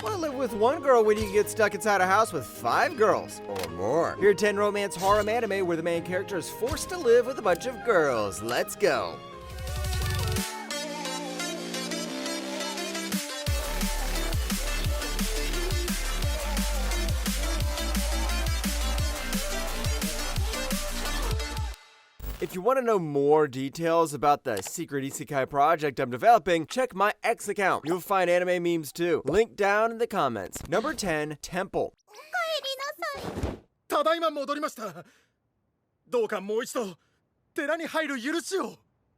Why live with one girl when you can get stuck inside a house with 5 girls or more? Here are 10 romance harem anime where the main character is forced to live with a bunch of girls. Let's go. If you want to know more details about the secret isekai project I'm developing, check my X account. You'll find anime memes too. Link down in the comments. Number 10, Temple. ただいま戻りました。どうかもう一度寺に入る許しを。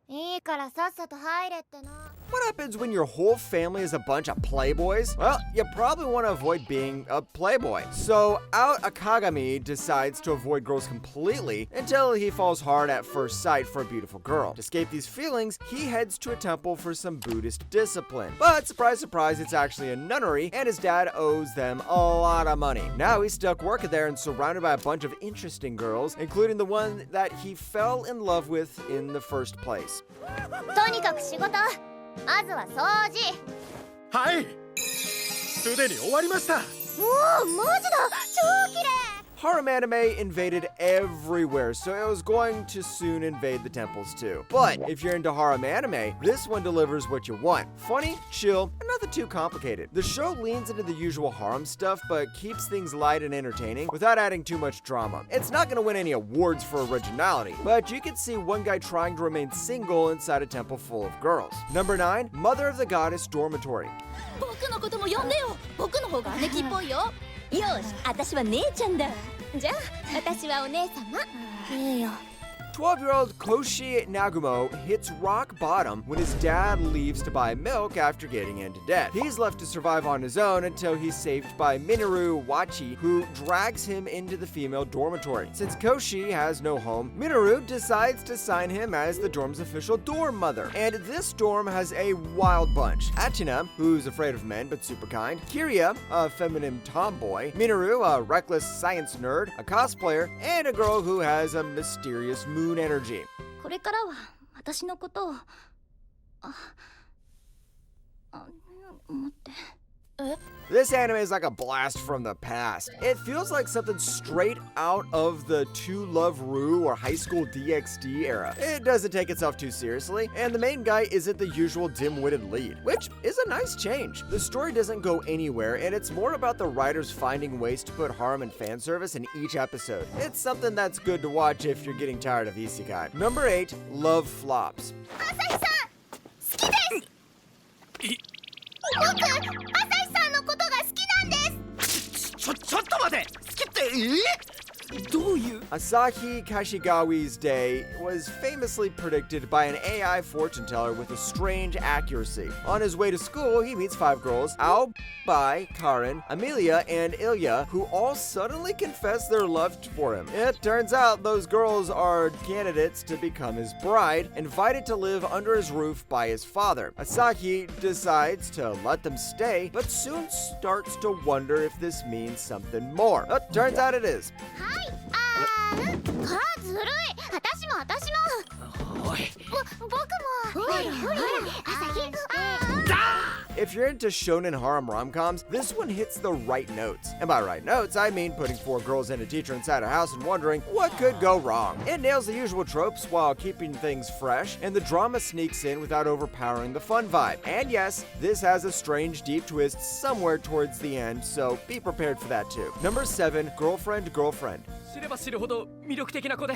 いいからさっさと入れってな。 What happens when your whole family is a bunch of playboys? Well, you probably want to avoid being a playboy. So, Out Akagami decides to avoid girls completely until he falls hard at first sight for a beautiful girl. To escape these feelings, he heads to a temple for some Buddhist discipline. But surprise, surprise, it's actually a nunnery, and his dad owes them a lot of money. Now he's stuck working there and surrounded by a bunch of interesting girls, including the one that he fell in love with in the first place. とにかく仕事。まずは掃除。はい。すでに終わりました。おお、マジだ。超綺麗。 Harem anime invaded everywhere, so it was going to soon invade the temples too. But if you're into harem anime, this one delivers what you want. Funny, chill, and nothing too complicated. The show leans into the usual harem stuff, but keeps things light and entertaining without adding too much drama. It's not gonna win any awards for originality, but you can see one guy trying to remain single inside a temple full of girls. Number 9, Mother of the Goddess Dormitory. 僕のことも呼んでよ。僕の方が姉貴っぽいよ。よし、私は姉ちゃんだ。じゃあ私はお姉様。いいよ。 12-year-old Koshi Nagumo hits rock bottom when his dad leaves to buy milk after getting into debt. He's left to survive on his own until he's saved by Minoru Wachi, who drags him into the female dormitory. Since Koshi has no home, Minoru decides to sign him as the dorm's official dorm mother. And this dorm has a wild bunch. Atina, who's afraid of men but super kind, Kiria, a feminine tomboy, Minoru, a reckless science nerd, a cosplayer, and a girl who has a mysterious moon energy. これからは私のことを思って。え？ This anime is like a blast from the past. It feels like something straight out of the To Love Ru or High School DxD era. It doesn't take itself too seriously, and the main guy isn't the usual dim-witted lead, which is a nice change. The story doesn't go anywhere, and it's more about the writers finding ways to put harem and fan service in each episode. It's something that's good to watch if you're getting tired of isekai. Number 8, Love Flops. 朝日さん、好きです。僕、朝日さんのことが好きなんです。ちょっと待て。好きってどういう？ Asahi Kashigawa's day was famously predicted by an AI fortune teller with a strange accuracy. On his way to school, he meets 5 girls, Ao, Bai, Karen, Amelia, and Ilya, who all suddenly confess their love for him. It turns out those girls are candidates to become his bride, invited to live under his roof by his father. Asahi decides to let them stay, but soon starts to wonder if this means something more. It turns out it is. はい、ずるい。私も。おい。僕も。ほら、朝日。If you're into shonen harem rom-coms, this one hits the right notes. And by right notes, I mean putting 4 girls and a teacher inside a house and wondering what could go wrong. It nails the usual tropes while keeping things fresh, and the drama sneaks in without overpowering the fun vibe. And yes, this has a strange deep twist somewhere towards the end, so be prepared for that too. Number 7, Girlfriend, Girlfriend. 知れば知るほど魅力的な子で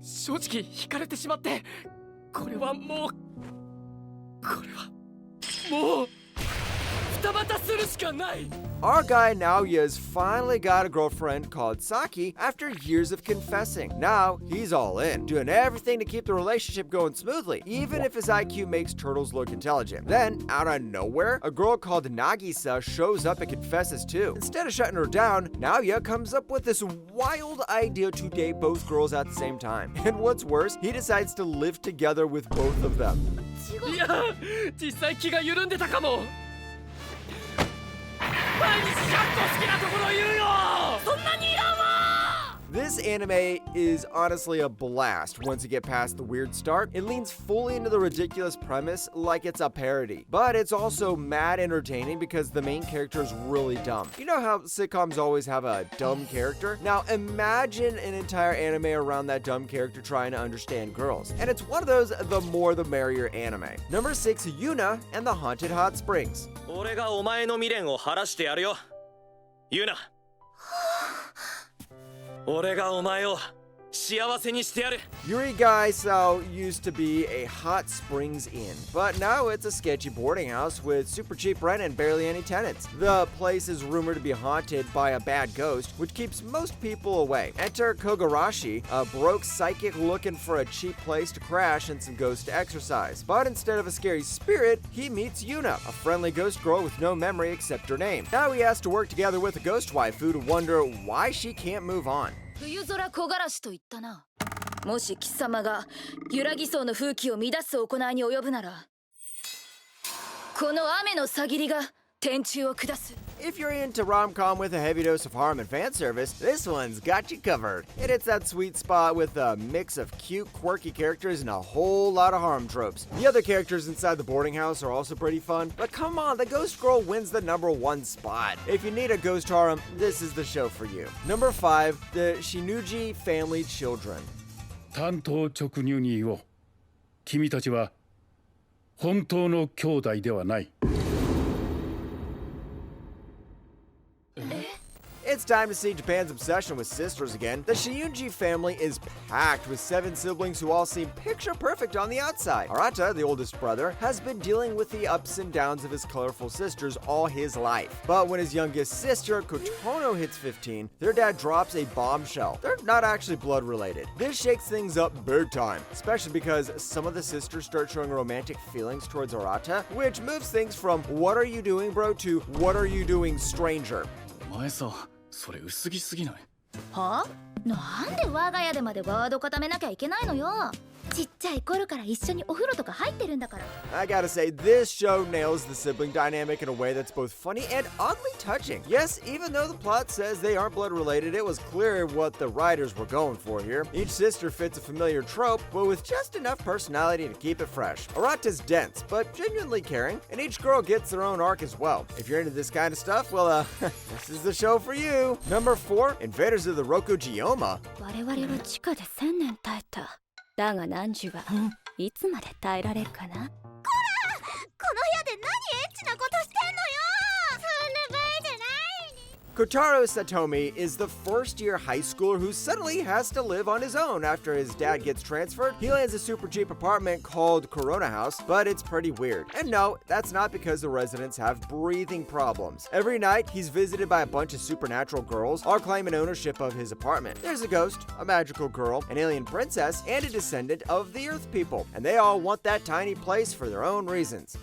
正直惹かれてしまって、これはもう二股するしかない。 Our guy Naoya's finally got a girlfriend called Saki after years of confessing. Now he's all in, doing everything to keep the relationship going smoothly, even if his IQ makes turtles look intelligent. Then, out of nowhere, a girl called Nagisa shows up and confesses too. Instead of shutting her down, Naoya comes up with this wild idea to date both girls at the same time. And what's worse, he decides to live together with both of them. いや、実際気が緩んでたかも。毎日100個好きなところ言うよ。そんなにいらんわ。This anime is honestly a blast once you get past the weird start. It leans fully into the ridiculous premise like it's a parody, but it's also mad entertaining because the main character is really dumb. You know how sitcoms always have a dumb character? Now imagine an entire anime around that dumb character trying to understand girls. And it's one of those the more the merrier anime. Number 6, Yuna and the Haunted Hot Springs. 俺がお前の未練を晴らしてやるよ。ユナ。俺がお前を幸せにしてやる。 Yurigaisao used to be a hot springs inn, but now it's a sketchy boarding house with super cheap rent and barely any tenants. The place is rumored to be haunted by a bad ghost, which keeps most people away. Enter Kogarashi, a broke psychic looking for a cheap place to crash and some ghosts to exorcise. But instead of a scary spirit, he meets Yuna, a friendly ghost girl with no memory except her name. Now he has to work together with a ghost waifu to wonder why she can't move on. 冬空木枯らしと言ったな。もし貴様が揺らぎそうの風紀を乱す行いに及ぶなら、この雨のさぎりが天柱を下す。 If you're into rom-com with a heavy dose of harem and fan service, this one's got you covered. It hits that sweet spot with a mix of cute, quirky characters and a whole lot of harem tropes. The other characters inside the boarding house are also pretty fun, but come on, the ghost girl wins the #1 spot. If you need a ghost harem, this is the show for you. Number 5, the Shinuji Family Children. 単刀直入に言おう。君たちは本当の兄弟ではない。 It's time to see Japan's obsession with sisters again. The Shiunji family is packed with 7 siblings who all seem picture perfect on the outside. Arata, the oldest brother, has been dealing with the ups and downs of his colorful sisters all his life. But when his youngest sister, Kotono, hits 15, their dad drops a bombshell. They're not actually blood related. This shakes things up big time, especially because some of the sisters start showing romantic feelings towards Arata, which moves things from "what are you doing, bro?" to "what are you doing, stranger?" お前さ、それ薄着すぎない？は？なんで我が家でまでガード固めなきゃいけないのよ。ちっちゃい頃から一緒にお風呂とか入ってるんだから。 I gotta say, this show nails the sibling dynamic in a way that's both funny and oddly touching. Yes, even though the plot says they aren't blood related, it was clear what the writers were going for here. Each sister fits a familiar trope, but with just enough personality to keep it fresh. Arata's dense, but genuinely caring, and each girl gets their own arc as well. If you're into this kind of stuff, well, this is the show for you. Number 4, Invaders of the Rokujioma. 我々は地下で1000年耐えた。だが汝はいつまで耐えられるかな。この部屋で何エッチなことしてんのよ。そんな場合じゃない。 Kotaro Satomi is the first-year high schooler who suddenly has to live on his own after his dad gets transferred. He lands a super cheap apartment called Corona House, but it's pretty weird. And no, that's not because the residents have breathing problems. Every night, he's visited by a bunch of supernatural girls, all claiming ownership of his apartment. There's a ghost, a magical girl, an alien princess, and a descendant of the Earth people. And they all want that tiny place for their own reasons.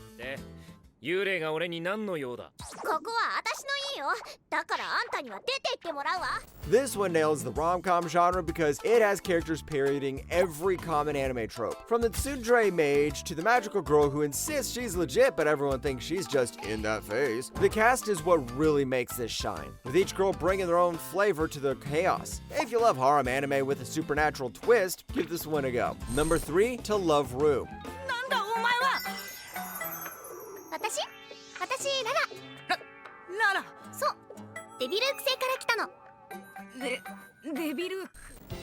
幽霊が俺に何の用だ。ここは私の家よ。だからあんたには出て行ってもらうわ。 This one nails the rom-com genre because it has characters parodying every common anime trope. From the tsundere mage to the magical girl who insists she's legit but everyone thinks she's just in that phase. The cast is what really makes this shine, with each girl bringing their own flavor to the chaos. If you love harem anime with a supernatural twist, give this one a go. Number 3, To Love Ru. なんだお前は。私ララ。ララ。そう。デビルーク星から来たの。デビルーク。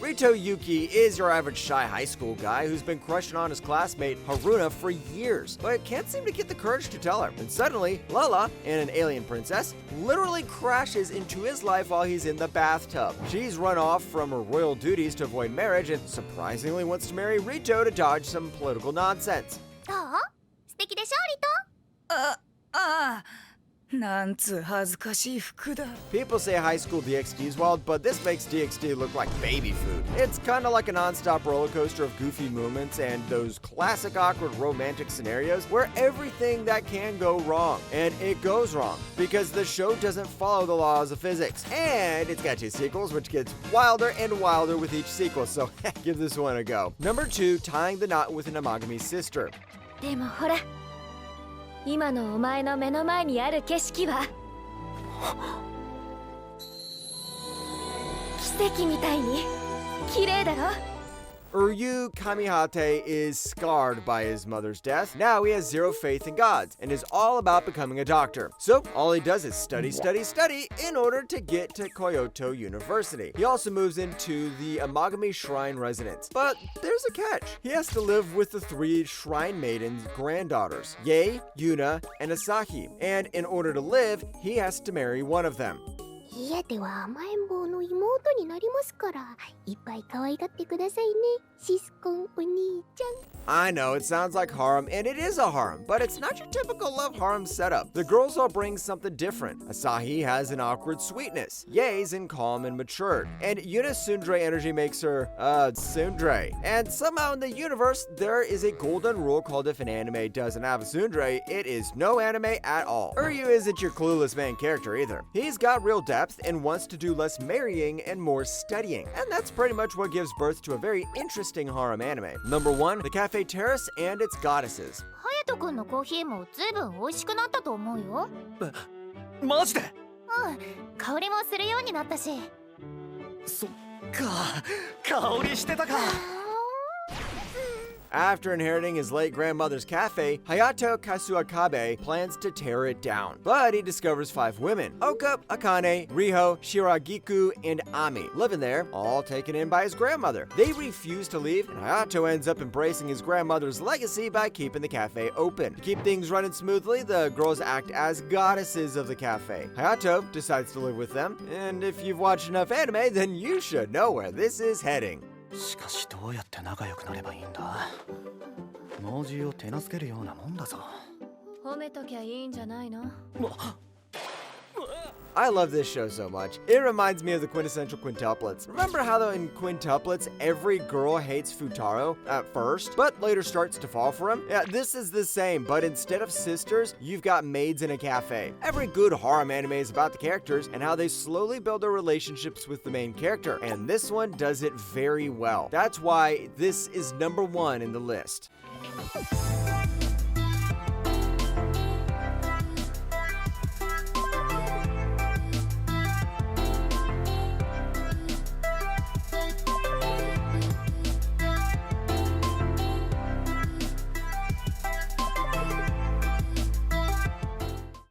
Rito Yuki is your average shy high school guy who's been crushing on his classmate Haruna for years, but can't seem to get the courage to tell her. And suddenly, Lala, an alien princess, literally crashes into his life while he's in the bathtub. She's run off from her royal duties to avoid marriage and surprisingly wants to marry Rito to dodge some political nonsense. どう？素敵でしょリト？ああ。なんつう恥ずかしい服だ。 People say high school DxD is wild, but this makes DxD look like baby food. It's kind of like a non-stop roller coaster of goofy moments and those classic awkward romantic scenarios where everything that can go wrong, and it goes wrong, because the show doesn't follow the laws of physics. And it's got 2 sequels, which gets wilder and wilder with each sequel, so give this one a go. Number 2, Tying the Knot with an Amagami Sister. でもほら。今のお前の目の前にある景色は奇奇跡みたいに綺麗だろ。 Uryu Kamihate is scarred by his mother's death. Now he has zero faith in gods and is all about becoming a doctor. So all he does is study, study, study in order to get to Kyoto University. He also moves into the Amagami Shrine residence. But there's a catch. He has to live with the 3 Shrine Maidens' granddaughters, Yae, Yuna, and Asahi. And in order to live, he has to marry one of them. 家では甘えん坊の妹になりますから、いっぱい可愛がってくださいね、シスコンお兄ちゃん。 I know, it sounds like harem, and it is a harem, but it's not your typical love harem setup. The girls all bring something different. Asahi has an awkward sweetness. Yae's in calm and matured. And Yuna's tsundere energy makes her, tsundere. And somehow in the universe, there is a golden rule called if an anime doesn't have a tsundere, it is no anime at all. Uryu isn't your clueless main character either. He's got real depth and wants to do less marrying and more studying. And that's pretty much what gives birth to a very interesting harem anime. Number 1, the Cafe Terrace and its goddesses. 隼人君のコーヒーもずいぶん美味しくなったと思うよ。マジで。香りもするようになったし。そっか、香りしてたか。 After inheriting his late grandmother's cafe, Hayato Kasuakabe plans to tear it down. But he discovers 5 women, Oka, Akane, Riho, Shiragiku, and Ami, living there, all taken in by his grandmother. They refuse to leave, and Hayato ends up embracing his grandmother's legacy by keeping the cafe open. To keep things running smoothly, the girls act as goddesses of the cafe. Hayato decides to live with them, and if you've watched enough anime, then you should know where this is heading. しかしどうやって仲良くなればいいんだ。猛獣を手なずけるようなもんだぞ。褒めときゃいいんじゃないの。 I love this show so much. It reminds me of the quintessential quintuplets. Remember how in quintuplets, every girl hates Futaro at first, but later starts to fall for him? Yeah, this is the same, but instead of sisters, you've got maids in a cafe. Every good harem anime is about the characters and how they slowly build their relationships with the main character, and this one does it very well. That's why this is number 1 in the list.